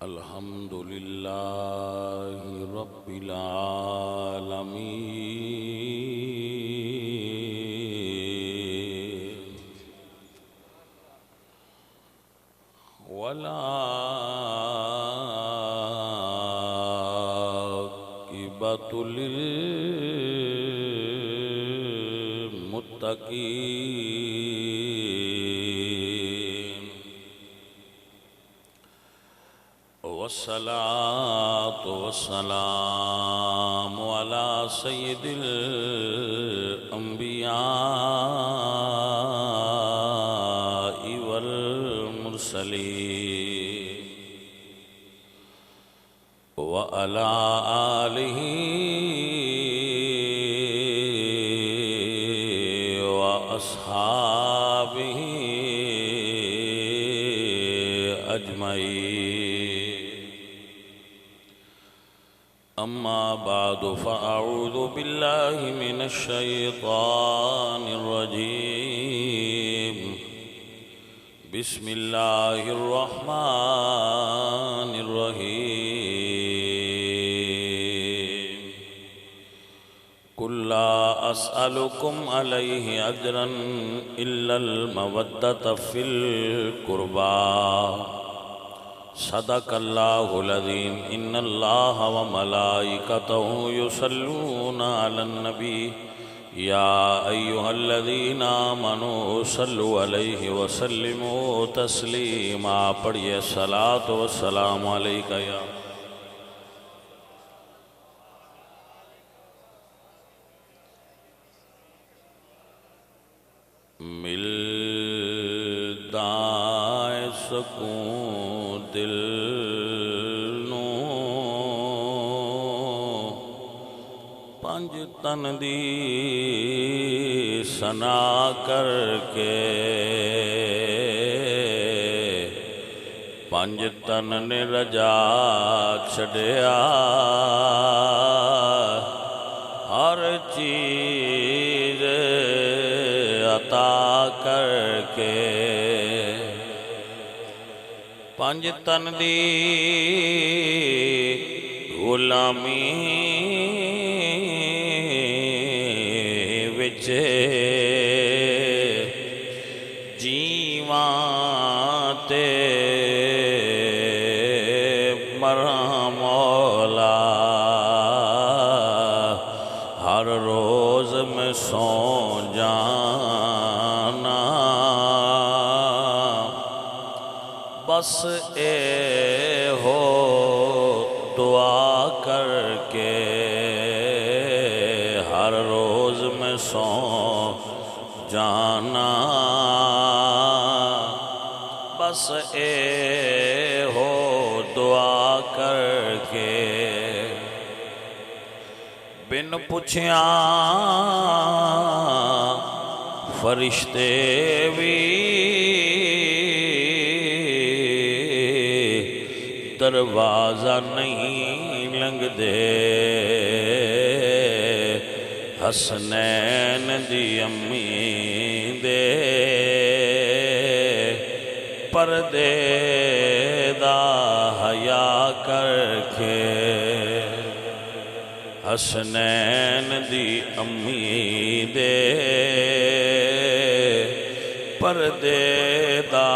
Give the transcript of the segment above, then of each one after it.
الحمد لله رب العالمين والعاقبة للمتقين والصلاة والسلام على سيد الأنبياء والمرسلين وعلى آله وأصحابه أجمعين. أما بعد فأعوذ بالله من الشيطان الرجيم. بسم الله الرحمن الرحيم. قل لا أسألكم عليه أجرا إلا المودة في القربى. صدق الله العظيم. إن الله وملائكته يصلون على النبي يا أيها الذين آمنوا صلوا عليه وسلموا تسليما. پڑھیے الصلاة والسلام عليك يا ملدائے سکون دل نو پنج تن دی سنا کر کے پنج تن نے رجا چھڑیا ہر چیز عطا کر کے. پنج تن دی غلامی وچ جیواں تے مراں مولا. ہر روز میں سو جانا بس اے ہو دعا کر کے. ہر روز میں سو جانا بس اے ہو دعا کر کے. بن پوچھیاں فرشتے بھی دروازہ نہیں لنگ دے. حسنین دی امی دے پردے دا حیا کر کے. حسنین دی امی دے پردے دا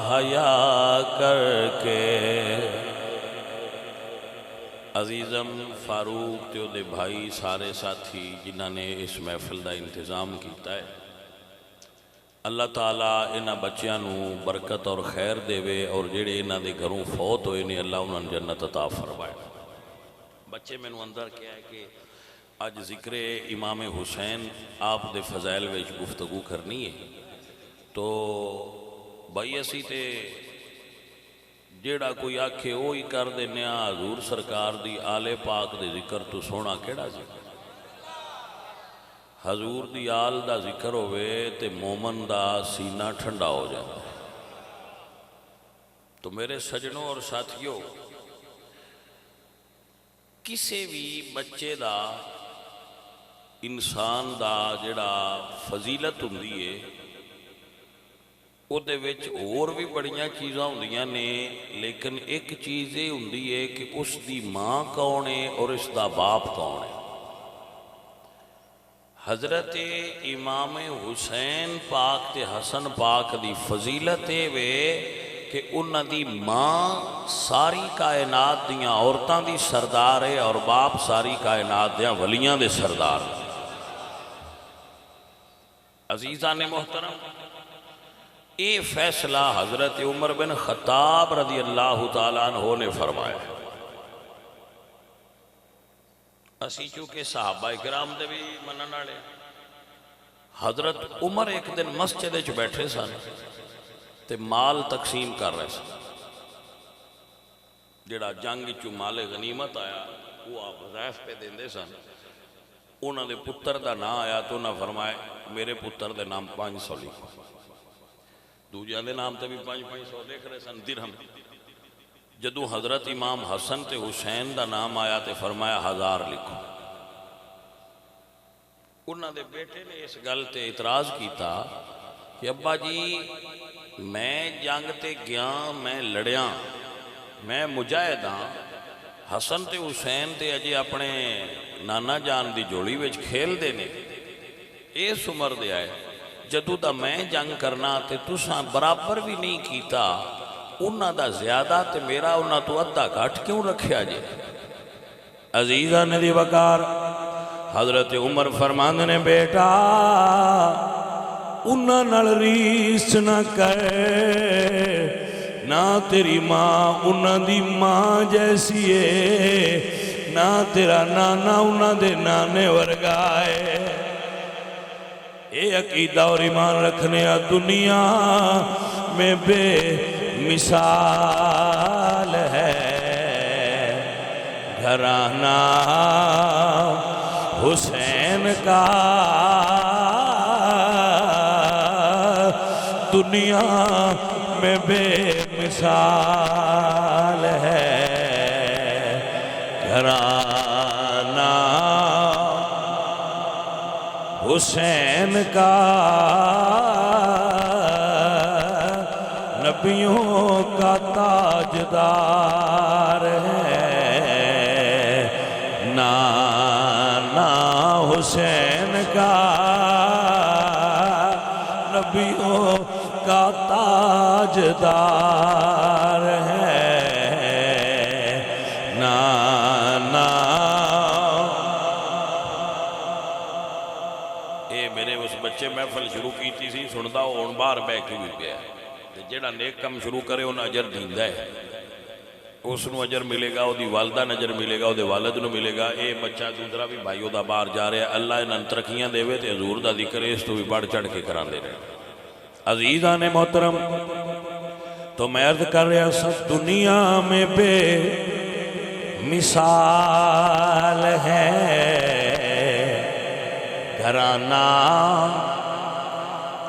حیا کر کے. عزیزم فاروق تے دے بھائی سارے ساتھی جنہاں نے اس محفل دا انتظام کیتا ہے، اللہ تعالیٰ انہاں بچیاں نو برکت اور خیر دے وے، اور جڑے انہاں دے گھروں فوت ہوئے نے اللہ انہاں جنت عطا فرمائے. بچے میں نو اندر کیا ہے کہ آج ذکر امام حسین آپ دے فضائل ویچ گفتگو کرنی ہے. تو بھائی اسی تے جیڑا کوئی آکھے وہی کر دینے حضور سرکار دی آل پاک دے ذکر تو سونا کیڑا ذکر. حضور دی آل دا ذکر ہوئے تے مومن دا سینہ ٹھنڈا ہو جاتا ہے. تو میرے سجنوں اور ساتھیوں، کسی بھی بچے دا انسان دا جڑا فضیلت ہوندی ہے ਉਹਦੇ ਵਿੱਚ ਹੋਰ ਵੀ ਬੜੀਆਂ ਚੀਜ਼ਾਂ ਹੁੰਦੀਆਂ ਨੇ, ਲੇਕਿਨ ਇੱਕ ਚੀਜ਼ ਇਹ ਹੁੰਦੀ ਹੈ ਕਿ ਉਸ ਦੀ ਮਾਂ ਕੌਣ ਹੈ ਔਰ ਇਸ ਦਾ ਬਾਪ ਕੌਣ ਹੈ। حضرت امام حسین پاک تے حسن پاک دی فضیلت وے کہ انہاں دی ماں ساری کائنات دیاں عورتاں دی سردار ہے اور باپ ساری کائنات دیاں ولیاں دے سردار۔ عزیزان محترم، اے فیصلہ حضرت عمر بن خطاب رضی اللہ تعالیٰ عنہ نے فرمایا۔ اسی چونکہ صحابہ کرام دے بھی منن والے، حضرت عمر ایک دن مسجد وچ بیٹھے سن تے مال تقسیم کر رہے سن، جڑا جنگ چوں مال غنیمت آیا وہ آپ وظائف پہ دیندے سن۔ انہاں دے پتر دا نام آیا تو انہاں فرمائے میرے پتر دے نام 500 لکھو، دوجیاں دے نام تے بھی 500 لکھ رہے سن درہم۔ جدو حضرت امام حسن تے حسین دا نام آیا تے فرمایا 1000 لکھو۔ انہاں دے بیٹے نے اس گل تے اعتراض کیتا کہ ابا جی میں جنگ تے گیا، میں لڑیاں، میں مجاہد ہاں، حسن تے حسین تے اجے اپنے نانا جان دی جوڑی وچ کھیل دے نے، اس عمر دے آئے، جدو دا میں جنگ کرنا تے تساں برابر بھی نہیں کیتا، انہاں دا زیادہ تے میرا انہاں تو ادھا گھٹ کیوں رکھیا جے؟ عزیزان دی وقار، حضرت عمر فرماندے نے بیٹا انہاں نال ریس نہ کر، نہ تیری ماں انہاں دی ماں جیسی ہے، نہ تیرا نانا انہاں دے نانے ورگا ہے۔ اے عقیدہ اور ایمان رکھنے دنیا میں بے مثال ہے، گھرانہ حسین کا دنیا میں بے مثال ہے، گھرانہ حسین کا نبیوں کا تاجدار ہے، نانا حسین کا نبیوں کا تاجدار ہے، نانا۔ اے میرے اس بچے محفل شروع کی تھی سندا ہون باہر بہ کے بھی پیا، جیڑا نیک کم شروع کرے انہوں اجر دیندا ہے، اس نو اجر ملے گا، وہ دی والدہ نجر ملے گا، وہ دے والد نو ملے گا۔ اے بچہ دوسرا بھی بھائیو دا باہر جا رہا ہے، اللہ انہاں ترقیاں دے تے حضور دا ذکر اس تو بھی بڑھ چڑھ کے کران دے رہے۔ عزیزان محترم، تو میں عرض کر رہا سب دنیا میں بے مثال ہے، گھرانہ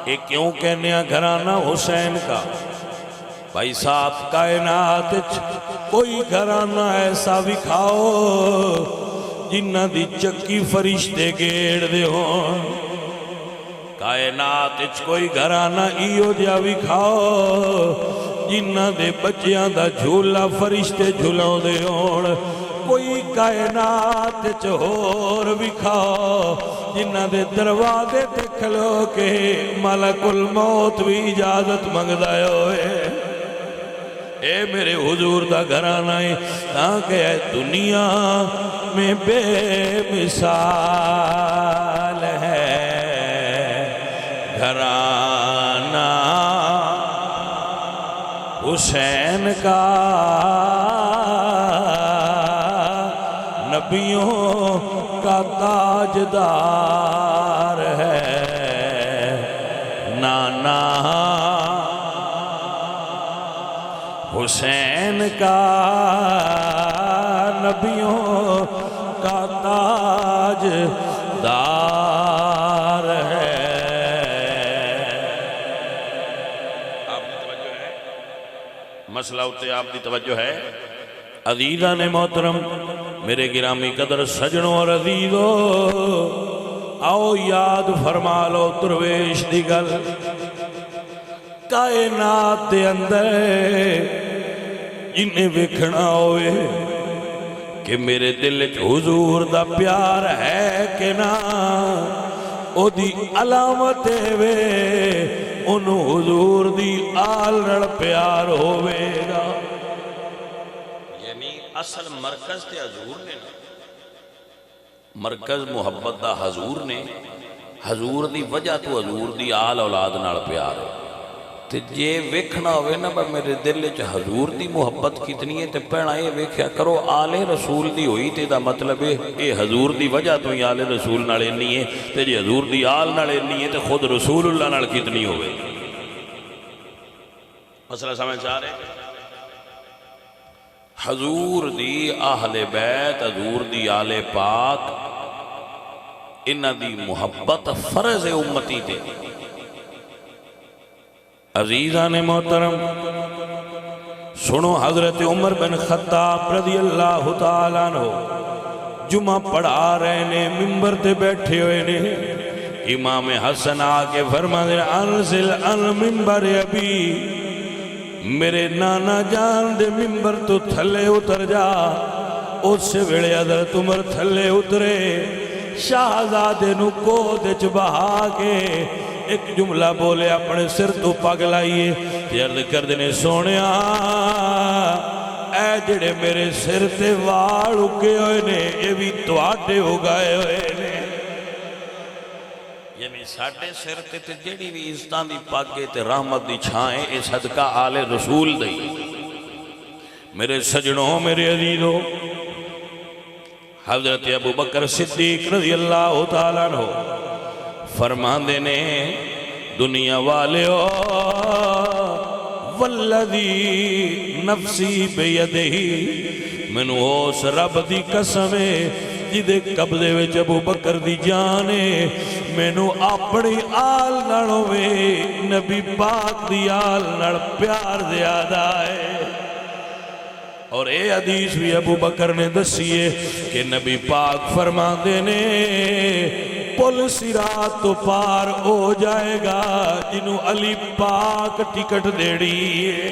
یہ کیوں کہنے ہیں گھرانہ حسین کا؟ بھائی صاحب کائنات کوئی گھرانہ ایسا وکھاؤ جنہ دی چکی فرشتے گیڑ دے ہون، کائنات کوئی گھرانہ ایو دیا وکھاؤ جنہ دے بچیاں دا جھولا فرشتے جھولاؤ دے ہون، کوئی کائنات چہور وکھاؤ جنہ دے دروازے تے کھلو کے ملک الموت بھی اجازت منگدائے ہوئے۔ اے میرے حضور دا گھرانہ ہے تاکہ اے دنیا میں بے مثال ہے، گھرانہ حسین کا نبیوں کا تاجدار ہے، نانا حسین کا نبیوں کا تاجدار ہے۔ آپ کی توجہ ہے؟ مسئلہ ہوتے آپ کی توجہ ہے؟ عزیزان محترم، میرے گرامی قدر سجنوں اور عزیزوں، آؤ یاد فرما لو درویش دی گل، کائنات دے اندر جنہیں ویکھنا ہوئے کہ میرے دل حضور دا پیار ہے کہ نہ، او دی علامت وے انہوں حضور دی آل رڑ پیار ہوئے گا. یعنی اصل مرکز تے حضور نے، مرکز محبت دا حضور نے، حضور دی وجہ تو حضور دی آل اولاد نال پیار ہے. تے جے ویکھنا ہوئے نا با میرے دل چ حضور دی محبت کتنی ہے تے پہنا یہ ویکھیا کرو آل رسول دی ہوئی تے دا مطلب ہے اے حضور دی وجہ تو ہی آل رسول نال انی ہے، تے جے حضور دی آل نال انی ہے تے خود رسول اللہ نال کتنی ہوئے. مسئلہ سمجھ آ رہے؟ حضور دی اہل بیت، حضور دی آل پاک، انہ دی محبت فرض امتی تے. عزیزان محترم سنو، حضرت عمر بن خطاب رضی اللہ تعالیٰ عنہ جمعہ پڑھا رہے نے، ممبر تے بیٹھے ہوئے نے. امام حسن آکے فرما دے انزل ان ممبر ابی، میرے نانا جان دے ممبر تو تھلے اتر جا. اس سے ویڑے حضرت عمر تھلے اترے، شاہزادے نو کودے چ بہا کے ایک جملہ بولے اپنے سر تو پگ لائیے، عرض کر دینے سونیا اے جڑے میرے سر تے وال اگے ہوئے نے یہ بھی تواڈے ہو گئے ہوئے نے. یعنی ساڑھے سر تے جڑی بھی عزتاں دی پاگے تے رحمت دی چھائیں اے صدقہ آل رسول دی. میرے سجنوں، میرے عزیزوں، حضرت ابو بکر صدیق رضی اللہ تعالیٰ عنہ فرماندے نے دنیا والیو والذی نفسی بیدہی، منو اس رب دی قسم ہے جدے قبضے وچ ابو بکر دی جانے، مینو اپنی آل نڑوے نبی پاک دی آل نڑ پیار زیادہ ہے. اور اے حدیث بھی ابو بکر نے دسیے کہ نبی پاک فرماندے نے پل صراط تو پار ہو جائے گا جنہوں علی پاک ٹکٹ دیڑی ہے.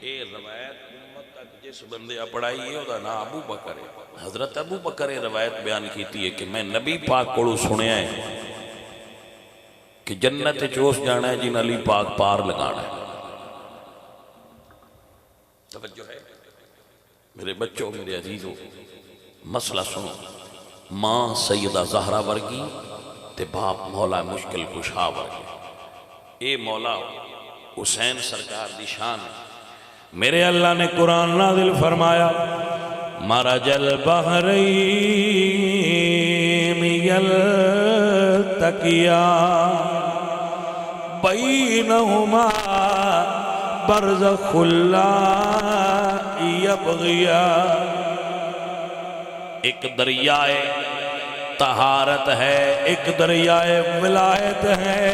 اے روایت امت تک جس بندے پڑھائی ہے وہ دا نا ابو بکر ہے. حضرت ابو بکر روایت بیان کیتی ہے کہ میں نبی پاک کو سنیا ہے کہ جنت چوس جانا ہے جن علی پاک پار لگانا ہے. توجہ ہے میرے بچوں، میرے عزیزوں، مسئلہ سنو. ماں سیدہ زہرہ ورگی تے باپ مولا مشکل کشا ورگی. اے مولا حسین سرکار دی شان ہے. میرے اللہ نے قرآن نازل فرمایا مرج البحرین یلتقیان بینہما برزخ لا یبغیان. ایک دریائے طہارت ہے، ایک دریائے ولایت ہے،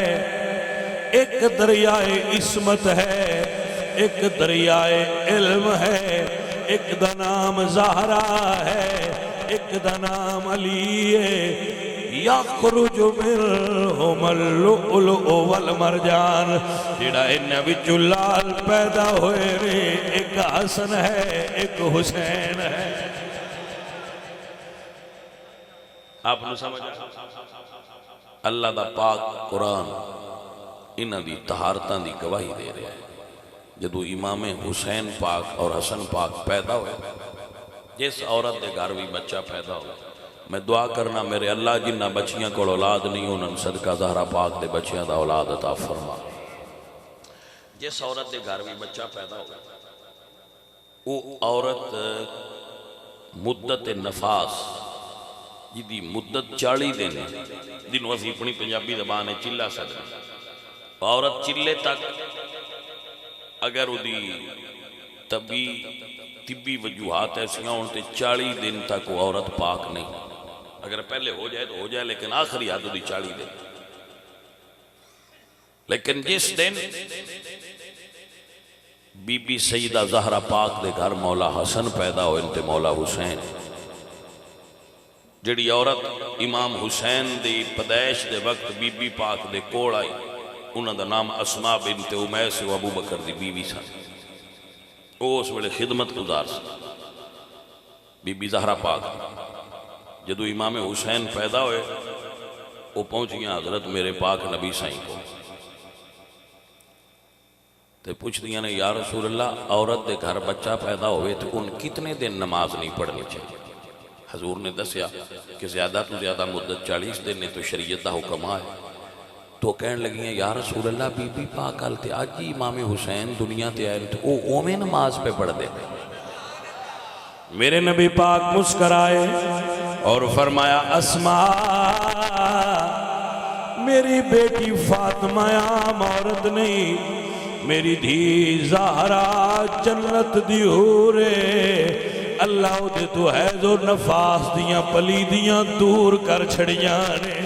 ایک دریائے عصمت ہے، ایک دریائے علم ہے. ایک دا نام زہرا ہے، ایک دا نام علی ہے. یخرج منہم اللؤلؤ والمرجان، جڑا انہاں وچوں لال پیدا ہوئے نے. ایک حسن ہے، ایک حسین ہے. آپ نے سمجھا؟ اللہ دا پاک قرآن انہاں دی طہارتاں دی گواہی دے رہے ہیں. جدو امام حسین پاک اور حسن پاک پیدا ہوئے، جس عورت دے گھر بھی بچہ پیدا ہوئے، میں دعا کرنا میرے اللہ جنہ بچیاں کو اولاد نہیں انہوں صدقہ زہرہ پاک دے بچیاں دا اولاد عطا فرما. جس عورت دے گھر بھی بچہ پیدا ہوئے وہ عورت مدت نفاس جدی مدت 40 دن جنہوں اسی اپنی پنجابی زبان ہے چلہ سکتا. عورت چلے تک اگر دی طبی وجوہات ایسی ہونتے 40 دن تک وہ عورت پاک نہیں. اگر پہلے ہو جائے تو ہو جائے، لیکن آخری حد دی 40 دن. لیکن جس دن بی بی سیدہ زہرہ پاک دے گھر مولا حسن پیدا ہوئے انتے مولا حسین، جڑی عورت امام حسین دی پیدائش دے وقت بی بی پاک دے کوڑ آئی، انہوں دا نام اسماء بنت امیس و ابو بکر دی بیوی سن، وہ اس ویلے خدمت گزار سن، بی بی زہرا پاک۔ جدو امام حسین پیدا ہوئے وہ پہنچیاں حضرت میرے پاک نبی سائیں کو تے پوچھ دیاں نے یا رسول اللہ عورت دے گھر بچہ پیدا ہوئے تو ان کتنے دن نماز نہیں پڑھنی چاہیے؟ حضور نے دسیا کہ زیادہ تو زیادہ مدت 40 دن نے تو شریعت دا حکم ہے۔ تو کہنے لگی ہیں یا رسول اللہ بی بی پاک آل تے آج جی امام حسین دنیا تے آئے تو او اومیں نماز پہ پڑھ دے۔ میرے نبی پاک مسکرائے اور فرمایا اسماء میری بیٹی فاطمہ عام عورت نہیں، میری دھی زہرا جنت دی حورے، اللہ دے تو حیض و نفاس دیاں پلیدیاں دور کر چھڑیاں نے۔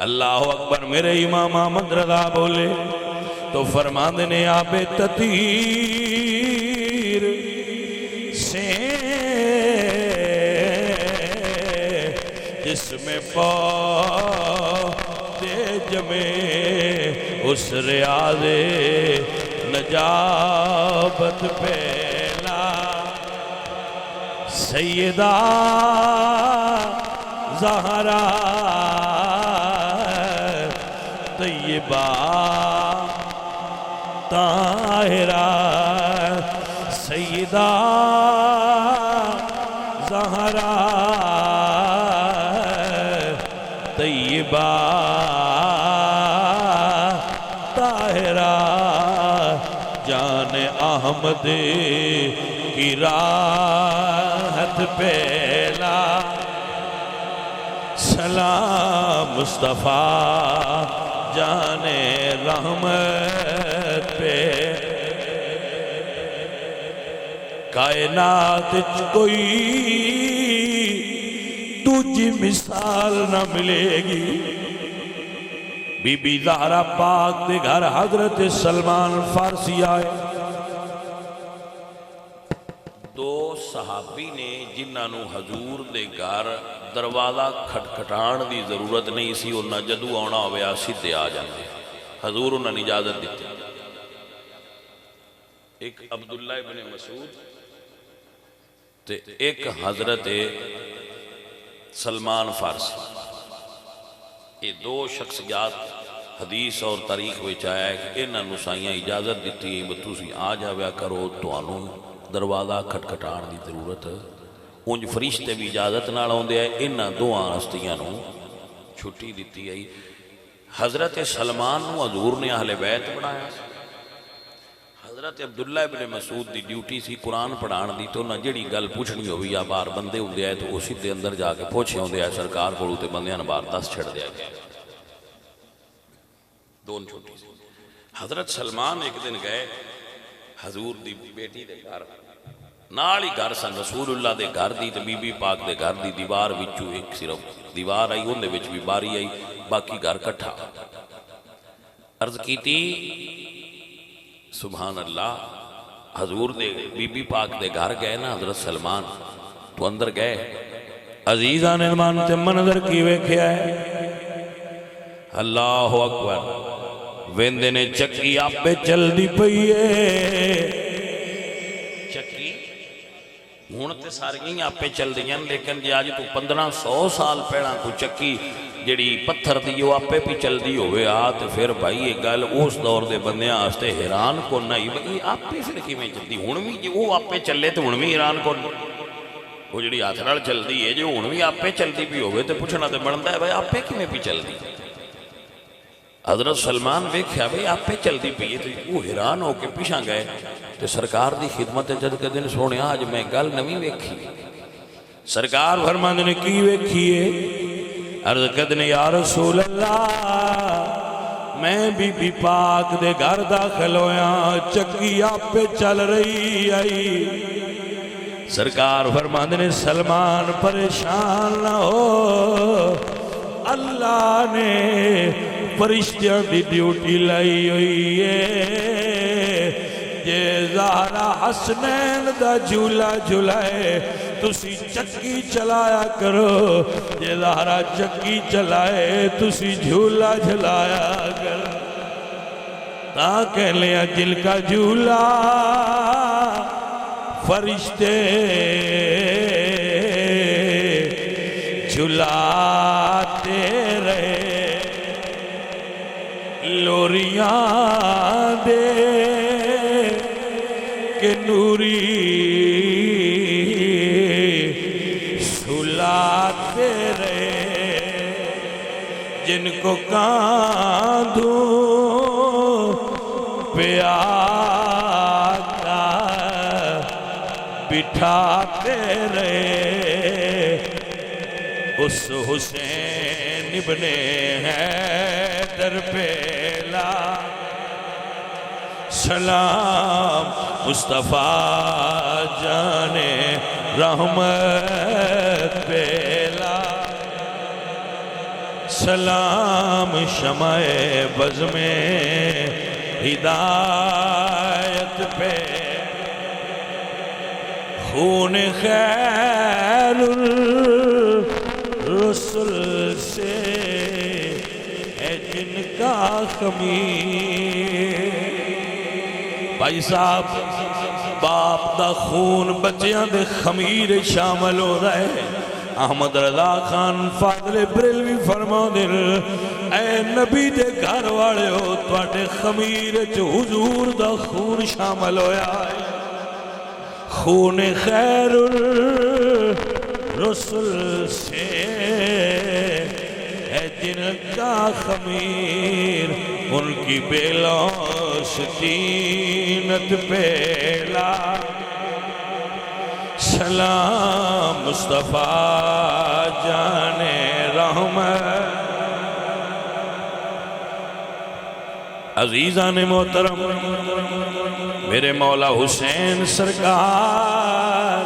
اللہ اکبر۔ میرے امام احمد رضا بولے تو فرماندے نے آب تطہیر سے جس میں پودے جمے اس ریاض نجابت پہلا سیدہ زہرا طیبہ طاہرہ سیدہ زہرا طیبہ طاہرہ جان احمد کی راحت پہلا سلام مصطفیٰ جان رحمت پہ کائنات کوئی دوجی مثال نہ ملے گی۔ بی بی زہرا پاک دے گھر حضرت سلمان فارسی آئے، دو صحابی نے جنہاں نو حضور دے گھر دروازہ کھٹکھٹان دی ضرورت نہیں سی، انہاں جدو آنا ہویا سیدھے آ جاندے، حضور انہاں اجازت دیتے۔ ایک عبداللہ ابن مسعود تے ایک حضرت سلمان فارسی، یہ دو شخصیات حدیث اور تاریخ وچ آیا ہے کہ انہاں نو سائیاں اجازت دیتی ہے تسی آ جاویا کرو، تانوں دروازہ کھٹکھٹان دی ضرورت انج فرشتے بھی اجازت نال آوندے ہیں، انہاں دوواں ہستیاں نو چھٹی دیتی ہے۔ حضرت سلمان نو حضور نے اہل بیت بنایا، حضرت عبداللہ ابن مسعود دی ڈیوٹی سی قرآن پڑھان دی، تو نہ جڑی گل پوچھنی ہوئی یا بار بندے ہوندے آئے تو اسی دے اندر جا کے پوچھے ہوندے آئے سرکار کولوں تے بندیاں نے بار 10 چھڑ دیا گیا، دون چھوٹی سی۔ حضرت سلمان ایک دن گئے حضور دی بیٹی دے گھر، نال ہی گھر سن رسول اللہ دے گھر دی تے بی بی پاک دے گھر دی دیوار وچوں ایک صرف دیوار آئی، اون دے وچ بھی باری آئی، باقی گھر کٹھا۔ عرض کیتی سبحان اللہ، حضور دے بی بی پاک دے گھر گئے نا حضرت سلمان، تو اندر گئے، عزیزان ایمان تے منظر کی ویکھیا ہے، اللہ اکبر۔ ویندے نے چکی آپ پہ چل دی پئیے، چکی ہون تے ساریاں آپ پہ چل دیاں، لیکن جی آج تو 1500 سال پہلا کو چکی جڑی پتھر دی وہ آپ پہ بھی چل دی ہوئے آتے، پھر بھائی یہ گل اس دور دے بندیاں آستے حیران کو نہیں، بھائی آپ پہ پھر کی میں چل دی، ہون بھی وہ آپ پہ چلے تو ہون بھی حیران کو نہیں، وہ جڑی آتھرال چل دی ہے جو ہون بھی آپ پہ چل دی بھی ہوئے تو پوچھنا تو بڑھتا ہے بھائی آپ پہ کی میں بھی چل دی۔ حضرت سلمان ویکھیا بھئی آپ پہ چل دی پئی تو وہ حیران ہو کے پیچھا گئے تو سرکار دی خدمت جد کے دن سونے آج میں گل نویں ویکھی، سرکار فرماندے نے کی ویکھیے؟ عرض کردے یا رسول اللہ میں بی بی پاک دے گھر داخل ہویا، چکی آپ پہ چل رہی آئی۔ سرکار فرماندے نے سلمان پریشان نہ ہو، اللہ نے فرشتیاں دی ڈیوٹی لائی ہوئی ہے، جے زہرا حسنین دا جھولا جھلائے تسی چکی چلایا کرو، جے زہرا چکی چلائے تسی جھولا جھلایا تا کہہ لیا جن کا جھولا فرشتے جھلاتے رہے، لوریاں دے کہ نوری سلاتے رہے، جن کو کاندھوں پہ آقا بٹھاتے رہے، اس حسین ابن حیدر پہلا سلام مصطفیٰ جان رحمت پہلا سلام شمع بز میں ہدایت پہ، خون خیر الرسل سے ہے جن کا خمیر۔ بھائی صاحب باپ دا خون بچیاں دے خمیر شامل ہو رہا ہے۔ احمد رضا خان فاضل بریلوی فرما دل اے نبی دے گھر والے ہو تواڈے خمیر چ حضور دا خون شامل ہویا ہے، خون خیر الرسل سے ہے جن کا خمیر، ان کی بیلوش دینت پہلا سلام مصطفیٰ جان رحمت۔ عزیزان محترم، میرے مولا حسین سرکار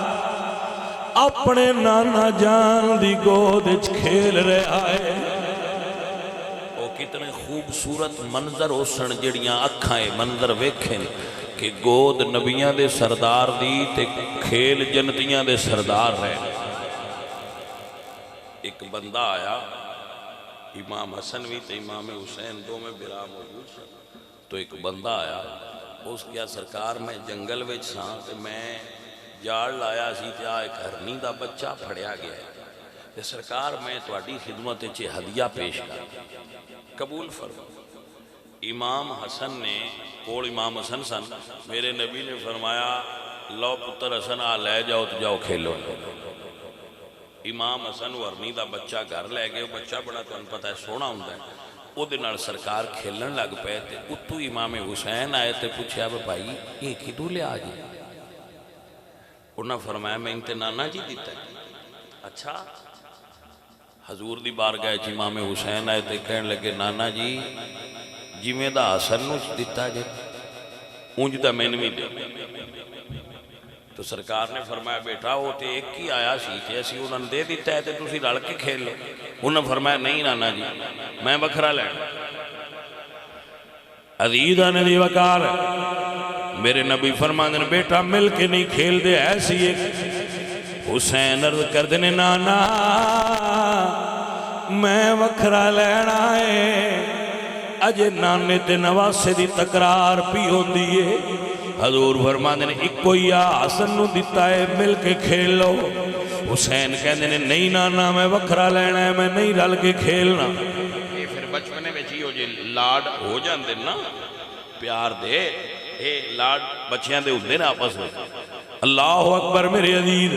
اپنے نانا جان دی گود وچ کھیل رہا ہے۔ وہ کتنے خوبصورت منظر ہو سن جڑیاں اکھائیں منظر ویکھیں کہ گود نبیاں دے سردار دی تے کھیل جنتیاں دے سردار رہے۔ ایک بندہ آیا، امام حسن بھی تے امام حسین دو میں برا موجود سن، تو ایک بندہ آیا، اس کیا سرکار میں جنگل وچ ساں تے میں جاڑ لایا سی تے ایک ہرنی دا بچہ پھڑیا گیا ہے تے سرکار میں تواڈی خدمت وچ ہدیہ پیش کر قبول فرما۔ امام حسن نے کول امام حسن سن، میرے نبی نے فرمایا لو پتر حسن آ لے جاؤ تو جاؤ کھیلو۔ امام حسن ہرنی دا بچہ گھر لے گئے، بچہ بڑا تو پتہ ہے سونا ہوندا ہے، او دے نال سرکار کھیلن لگ پے تے اتو امام حسین آئے تے پوچھیا بھائی یہ کدوں لیا جی؟ انہاں فرمایا میں انتے نانا جی دیتا ہے۔ اچھا، حضور دی بارگاہ وچ امام حسین آئے تے کہن لگے نانا جی جویں دا حسن نو دیتا جے اونج دا مینوں وی دے۔ تو سرکار نے فرمایا بیٹا وہ تے ایک ہی آیا سی تے اسی انہاں نے دے دیتا ہے تے تسی رل کے کھیل لو۔ انہاں فرمایا نہیں نانا جی میں بکھرا لینا۔ عزیزان دی وقار میرے نبی فرماندے بیٹا مل کے نہیں کھیل دے ایسی ایک حسین عرض کر دینے نانا میں وکھرا لینا ہے، اجے نانے تے نواسے دی تکرار پی ہوندی ہے۔ حضور فرماندے نے ایک کوئی حسن نو دیتا ہے مل کے کھیل لو۔ حسین کہندے نے نہیں نانا میں وکھرا لینا ہے، میں نہیں رل کے کھیلنا۔ یہ پھر بچپنے میں جی ہو جے لاڈ ہو جاندے نا، پیار دے اے لاڈ بچیاں دے ہوندے نا آپس میں۔ اللہ اکبر میرے عزیز،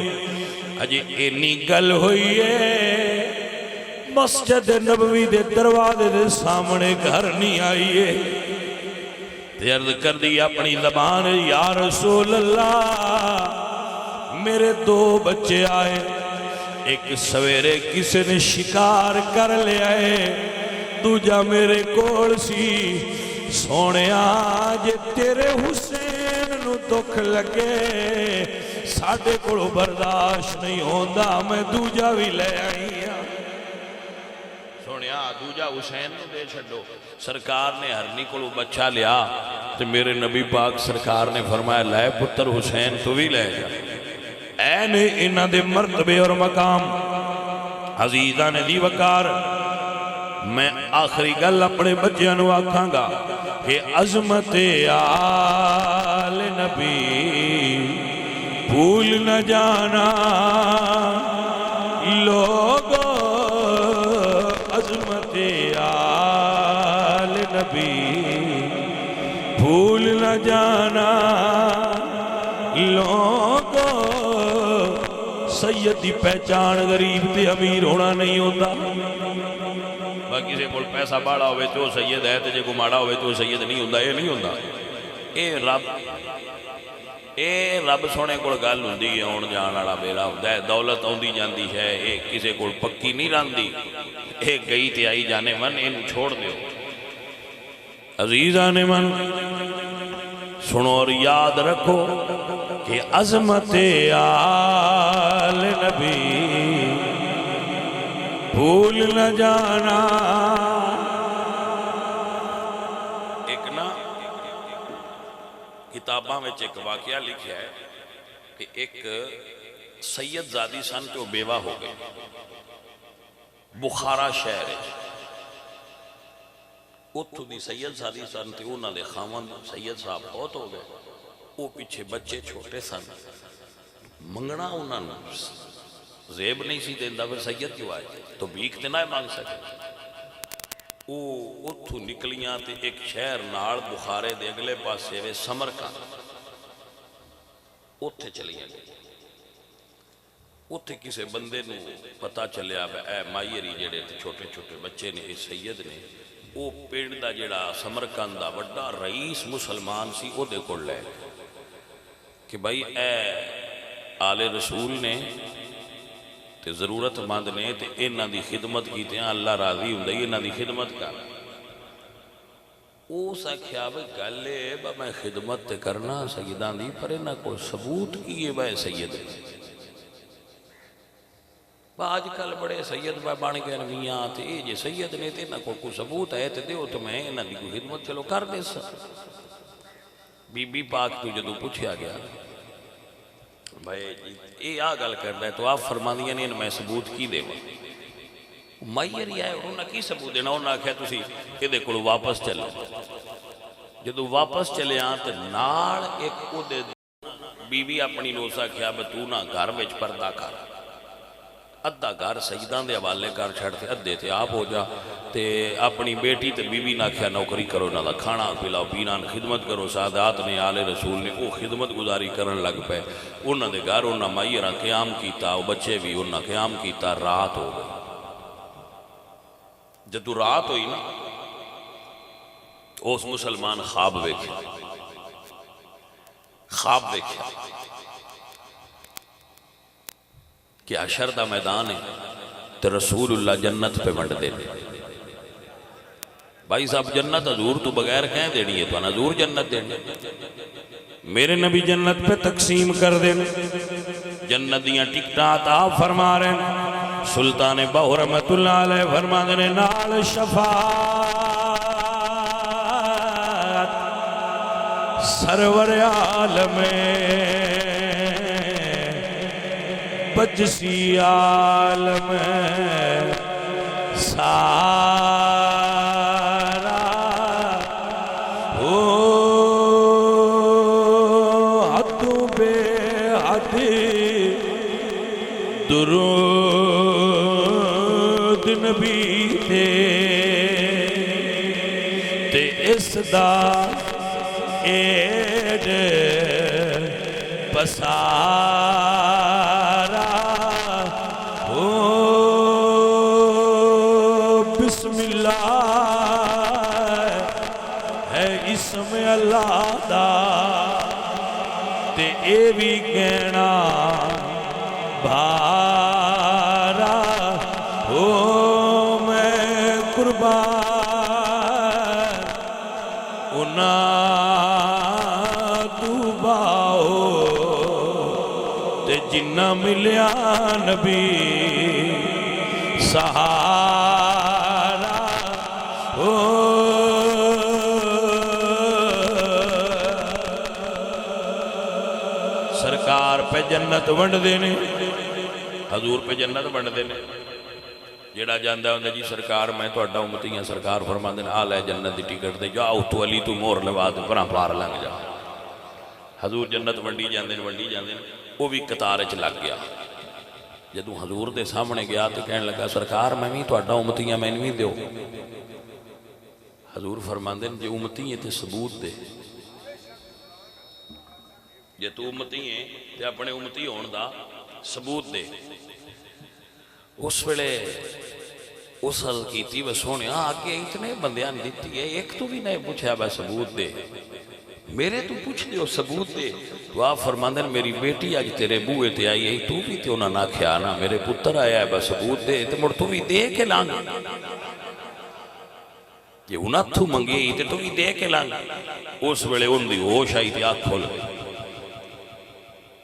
اجے اینی گل ہوئی ہے مسجد نبوی دے دروازے دے سامنے گھر نہیں آئی ہے تے عرض کر دی اپنی زبان یا رسول اللہ میرے دو بچے آئے، ایک سویرے کسی نے شکار کر لے آئے، دوجا میرے کول سی، سونے آج تیرے حسین نو دکھ لگے ساڑھے کڑو برداشت نہیں ہوندہ میں دوجا بھی لے آئی ہاں۔ سونیا دوجا حسین نو دے چھڑو۔ سرکار نے ہرنی کو بچہ لیا تو میرے نبی پاک سرکار نے فرمایا لے پتر حسین تو بھی لے جا۔ این انہ دے مرتبے اور مقام عزیزان دی وقار میں آخری گل اپنے بچیاں نو آکھاں گا کہ عظمت آل نبی بھول نہ جانا لوگو، عظمت آل نبی بھول نہ جانا لوگو، سید دی پہچان غریب تے امیر ہونا نہیں ہوتا۔ باقی سے کول پیسہ باڑا ہوئے تو سید ہے، تے جے کو ماڑا ہوئے تو سید نہیں ہوتا، یہ نہیں ہوتا۔ اے رب سونے کول گل ہوندی ہے، ہون جان والا ویلا ہوندا ہے، دولت آندی جاندی ہے، اے کسے کول پکی نہیں رہندی، اے گئی تے آئی جانے من، اینوں چھوڑ دیو۔ عزیزان من سنو اور یاد رکھو کہ عظمت آل نبی بھول نہ جانا۔ ایک نا کتاباں میں ایک واقعہ لکھیا ہے کہ ایک سید زادی سن جو بیوہ ہو گئے بخارا شہر ہے، اتھو دی سید زادی سن تھی، انہاں دے خاوند سید صاحب بہت ہو گئے، وہ پیچھے بچے چھوٹے سن، منگنا انہاں نے زیب نہیں سی دیندہ، پھر سید کیوں آئے تو بھیک تے نہ مانگ سکے۔ وہ اتھو نکلیاں تے ایک شہر نال بخارے دے اگلے پاسے وے سمرقند، اتھے چلیاں گئی۔ اتھے کسے بندے نو پتہ چلیا اے مائیری جڑے تے چھوٹے چھوٹے بچے نے، اس سید نے وہ پنڈ دا جڑا سمرقند دا بڑا رئیس مسلمان سی، او دے کول لے کہ بھائی اے آل رسول نے تے ضرورت مند نے تے انہاں دی خدمت کیتے ہیں، اللہ راضی ہوندا ہے انہاں دی خدمت کر۔ او سا کیا بھئی گلے با میں خدمت تے کرنا سیدان دی، پر انہاں کو ثبوت کیے بھائی سید با آج کل بڑے سید بان گئے نویاں تے اے جے سید نے تے انہاں کو کوئی ثبوت ہے تے دیو تو میں انہاں دی کوئی خدمت چلو کر دے سا۔ بی بی پاک تو جدو پوچھیا گیا بھائی اے آ گل کردا ہے تو آپ فرما دیا نہیں میں ثبوت کی دے مائیر ہی آئے انہوں نے کی ثبوت دینا، انہوں نے کہا تسی کہ دے کڑو واپس چلے، جدو واپس چلے آن تے نال ایک او دے بی بی اپنی نوسا کیا بتو نہ گھر وچ پردہ کر، ادھا گھر سجدان دے حوالے کر چھڑتے ادھے تے آپ ہو جا تے اپنی بیٹی تے بی بی نہ کیا نوکری کرو نہ دا کھانا پلاؤ پینان خدمت کرو۔ سادات نے آل رسول نے او خدمت گزاری کرن لگ پے، انہاں دے گھر انہاں مائیرہ قیام کیتا، او بچے بھی انہاں قیام کیتا، رات ہو گئی۔ جدو رات ہوئی نا اس مسلمان خواب ویکھے، خواب ویکھے کہ حشر دا میدان ہے تو رسول اللہ جنت پہ ونڈ دے دے۔ بھائی صاحب جنت حضور تو بغیر کہیں دینی ہے، تو حضور جنت دینی، میرے نبی جنت پہ تقسیم کر دیں، جنت دیاں ٹکٹاں عطا فرما رہے ہیں۔ سلطان بہو رحمت اللہ علیہ فرما دے نال شفاعت سرور عالم بجسی عالم سارا ہو حد بے حد درود نبی تے اس دا ایڈ پسارا ہو بسم اللہ ہے اسم اللہ دا تے اے بھی کہنا بھارا ہو میں قربان جنہ ملیا نبی سہارا ہو سرکار پہ جنت ونڈ دینے، حضور پہ جنت ونڈ دینے۔ جڑا جاندہ ہوندہ جی سرکار میں تو اڈا امتی ہیں، سرکار فرماندے نے آ لے جنت دی ٹکٹ دے جا اتو علی تو مور لوا دے پران پار لنگ جا۔ حضور جنت ونڈی جاندے وہ بھی قطار چ لگ گیا۔ جدوں حضور دے سامنے گیا تو کہنے لگا سرکار میں بھی تو اڈا امتی ہیں میں نہیں دیو۔ حضور فرماندے نے جو امتی ہیں تے ثبوت دے، جے تو امتی ہیں تے اپنے امتی ہون دا ثبوت دے۔ اس ویلے اسل کیتی وہ سونے آگے اتنے بندیاں دیتی ہے، ایک تو بھی نہیں پوچھا با ثبوت دے، میرے تو پوچھ دیو ثبوت دے۔ تو آپ فرماندن میری بیٹی آج تیرے بوئے تے آئی ہے تو بھی تے انہاں نہ کھیانا میرے پتر آیا ہے با ثبوت دے تے مڑ تو بھی دے کے لانگ، یہ انہاں تو منگی تے تو بھی دے کے لانگ۔ اس ویلے ان دی ہوش آئی تے آنکھ کھول گئی،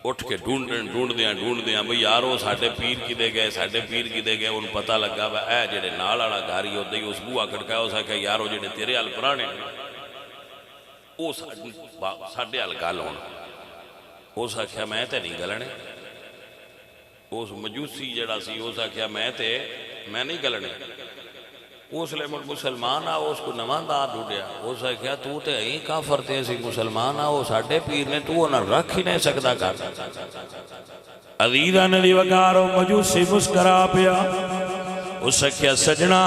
اٹھ کے ڈھونڈ دیاں بھئی یارو ساڑھے پیر کی دے گئے ان پتہ لگا با اے جڑے نال آڑا گھاری ہو دئی اس بوہ کھڑکایا ہو سکا یارو جڑے تیرے حال پرانے او ساڑھے حال گال ہونا ہو سکیا میں تے نہیں گلنے، اس مجوسی جڑا سی ہو سکیا میں نہیں گلنے، اس لئے مسلمان آ اس کو نمان دا ڈھوڑیا ہو سکیا تو تے ہی کافر تے سی مسلمان آ وہ ساڑھے پیر نے تو انہاں رکھ ہی نہیں سکتا کر۔ عزیزہ ندی وکارو مجوسی مسکرا پیا، اس سکیا سجنا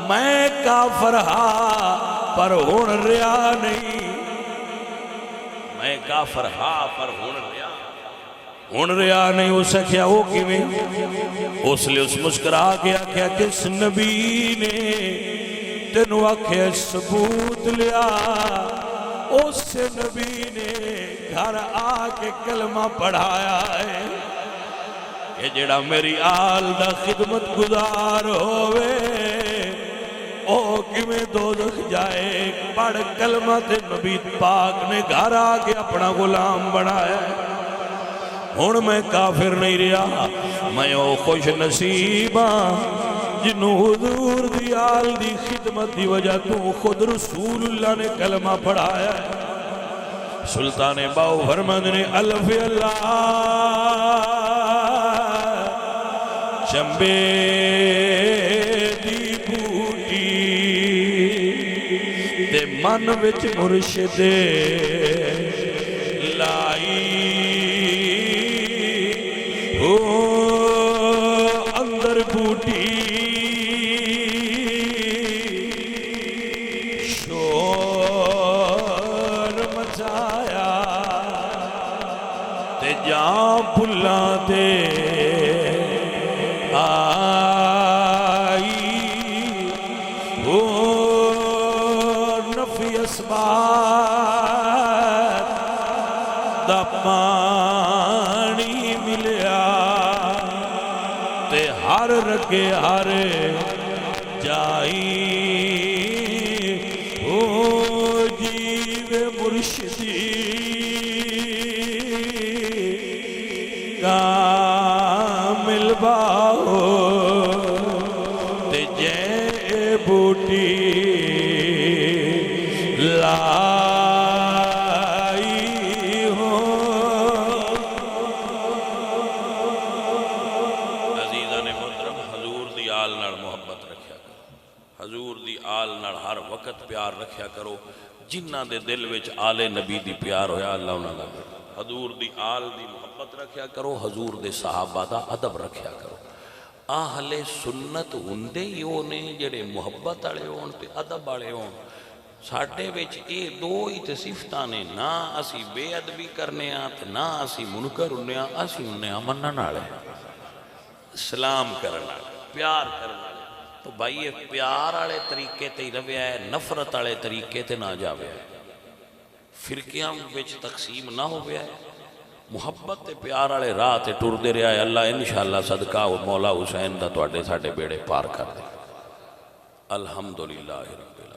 میں کافر ہاں پر ہون ریا نہیں، میں کافر ہاں پر ہون ریا نہیں۔ اس سکیا وہ کیویں اس لئے اس مسکرا گیا کیا کس نبی نے تینو آکھے ثبوت لیا، اس نبی نے گھر آ کے کلمہ پڑھایا ہے کہ جڑا میری آل دا خدمت گزار ہوئے او کیویں دوزخ جائے، پڑھ کلمہ تے نبی پاک نے گھر آ کے اپنا غلام بنایا ہے۔ ہون میں کافر نہیں رہا، میں او خوش نصیباں جنہوں حضور دی آل دی خدمت دی وجہ تو خود رسول اللہ نے کلمہ پڑھایا ہے۔ سلطان باو فرمند نے الف اللہ چمبے دی بوٹی تے من وچ مرشد لائی اندر بوٹی شور مچایا تے جاں پھلاں تے آئی نفی اسباب دا پانی ملیا تے ہر رگے ہر جائی او جیو مرشدی کامل باہو تے جے بوٹی لائی ہو۔ عزیزان محترم حضور دی آل نال محبت رکھیا کرو، حضور دی آل نال ہر وقت پیار رکھیا کرو، جنہ دے دل وچ آل نبی دی پیار ہویا اللہ انہاں دا حضور دی آل دی محبت رکھیا کرو، حضور دے صحابہ دا ادب رکھیا کرو۔ اہل سنت ہوندے ہی ہونے جڑے محبت والے ہون تے ادب والے ہون۔ ساڈے وچ اے دو ہی تے صفتاں نے، نہ اسی بے ادبی کرنے ہاں تے نہ اسی منکر ہونے ہاں، اسی ہونے ہاں منن والے، سلام کرن والے، پیار کرن والے۔ تو بھائی یہ پیار والے طریقے تے ہی رویا ہے، نفرت والے طریقے تے نہ جاویا ہے، فرقیاں وچ تقسیم نہ ہویا ہے، محبت تے پیار والے راہ تے ٹردے رہا ہے۔ اللہ انشاءاللہ صدقہ مولا حسین دا تواڈے ساڈے بیڑے پار کر دے۔ الحمدللہ رب العالمین۔